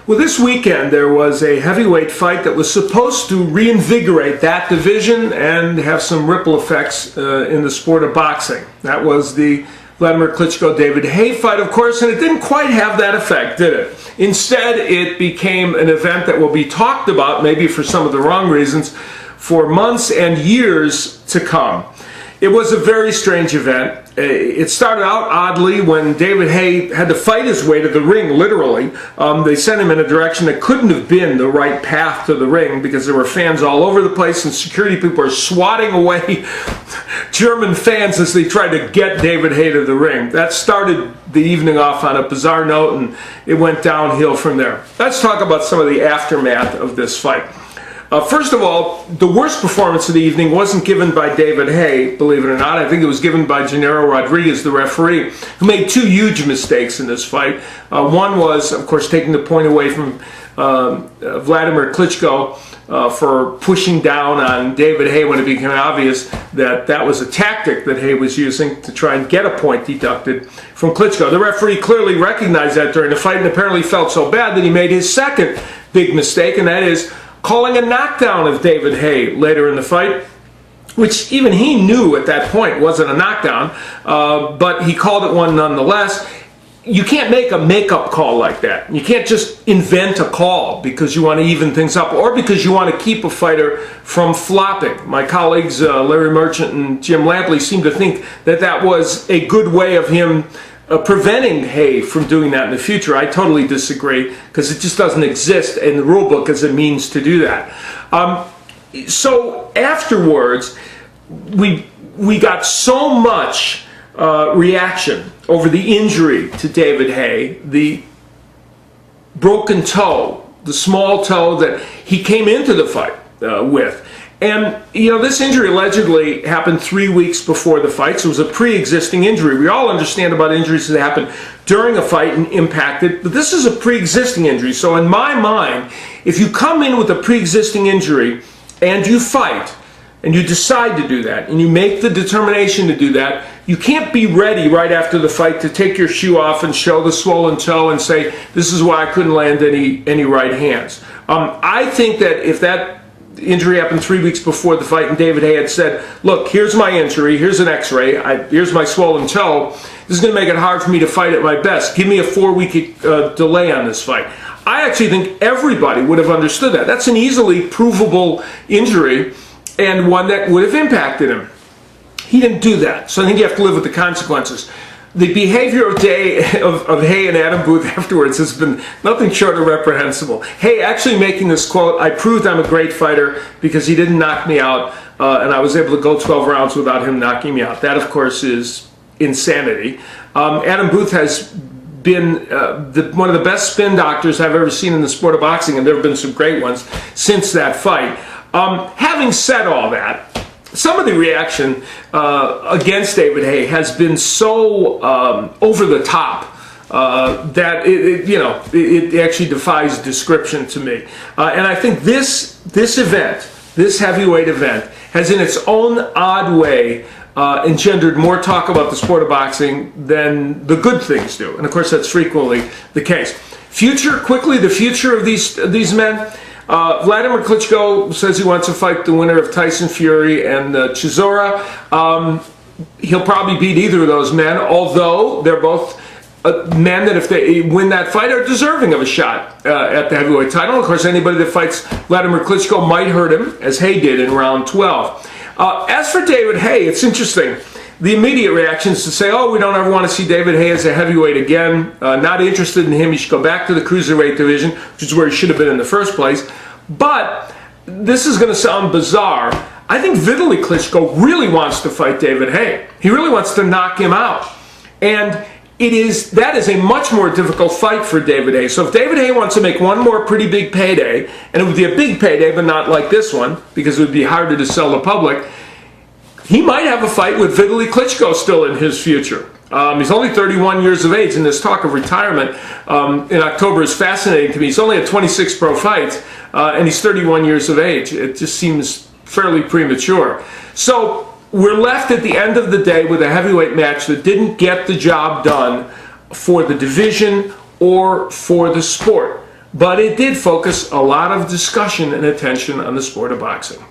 Well, this weekend there was a heavyweight fight that was supposed to reinvigorate that division and have some ripple effects in the sport of boxing. That was the Vladimir Klitschko-David Haye fight, of course, and it didn't quite have that effect, did it? Instead, it became an event that will be talked about, maybe for some of the wrong reasons, for months and years to come. It was a very strange event. It started out oddly when David Haye had to fight his way to the ring, literally. They sent him in a direction that couldn't have been the right path to the ring because there were fans all over the place and security people were swatting away German fans as they tried to get David Haye to the ring. That started the evening off on a bizarre note, and it went downhill from there. Let's talk about some of the aftermath of this fight. First of all, the worst performance of the evening wasn't given by David Haye, believe it or not. I think it was given by Gennaro Rodriguez, the referee, who made two huge mistakes in this fight. One was, of course, taking the point away from Vladimir Klitschko for pushing down on David Haye when it became obvious that that was a tactic that Haye was using to try and get a point deducted from Klitschko. The referee clearly recognized that during the fight and apparently felt so bad that he made his second big mistake, and that is calling a knockdown of David Haye later in the fight, which even he knew at that point wasn't a knockdown, but he called it one nonetheless. You can't make a make-up call like that. You can't just invent a call because you want to even things up or because you want to keep a fighter from flopping. My colleagues Larry Merchant and Jim Lampley seem to think that that was a good way of him preventing Haye from doing that in the future. I totally disagree because it just doesn't exist in the rule book as a means to do that. So afterwards, we got so much reaction over the injury to David Haye, the broken toe, the small toe that he came into the fight with. And, you know, this injury allegedly happened 3 weeks before the fight, so it was a pre-existing injury. We all understand about injuries that happen during a fight and impact it, but this is a pre-existing injury. So in my mind, if you come in with a pre-existing injury and you fight, and you decide to do that, and you make the determination to do that, you can't be ready right after the fight to take your shoe off and show the swollen toe and say, this is why I couldn't land any right hands. I think that if that injury happened 3 weeks before the fight and David Haye had said, look, here's my injury, here's an x-ray, here's my swollen toe, this is going to make it hard for me to fight at my best. Give me a 4-week delay on this fight. I actually think everybody would have understood that. That's an easily provable injury and one that would have impacted him. He didn't do that, so I think you have to live with the consequences. The behavior of Haye and Adam Booth afterwards has been nothing short of reprehensible. Haye actually making this quote, I proved I'm a great fighter because he didn't knock me out and I was able to go 12 rounds without him knocking me out. That, of course, is insanity. Adam Booth has been one of the best spin doctors I've ever seen in the sport of boxing, and there have been some great ones since that fight. Having said all that, some of the reaction against David Haye has been so over the top that it actually defies description to me. And I think this event, this heavyweight event, has in its own odd way engendered more talk about the sport of boxing than the good things do. And of course, that's frequently the case. The future of these men. Vladimir Klitschko says he wants to fight the winner of Tyson Fury and Chisora. He'll probably beat either of those men, although they're both men that if they win that fight are deserving of a shot at the heavyweight title. Of course, anybody that fights Vladimir Klitschko might hurt him, as Haye did in round 12. As for David Haye, it's interesting. The immediate reaction is to say, oh, we don't ever want to see David Haye as a heavyweight again. Not interested in him. He should go back to the cruiserweight division, which is where he should have been in the first place. But this is going to sound bizarre. I think Vitaly Klitschko really wants to fight David Haye. He really wants to knock him out. And that is a much more difficult fight for David Haye. So if David Haye wants to make one more pretty big payday, and it would be a big payday, but not like this one, because it would be harder to sell the public, he might have a fight with Vitaly Klitschko still in his future. He's only 31 years of age, and this talk of retirement in October is fascinating to me. He's only had 26 pro fights, and he's 31 years of age. It just seems fairly premature. So we're left at the end of the day with a heavyweight match that didn't get the job done for the division or for the sport. but it did focus a lot of discussion and attention on the sport of boxing.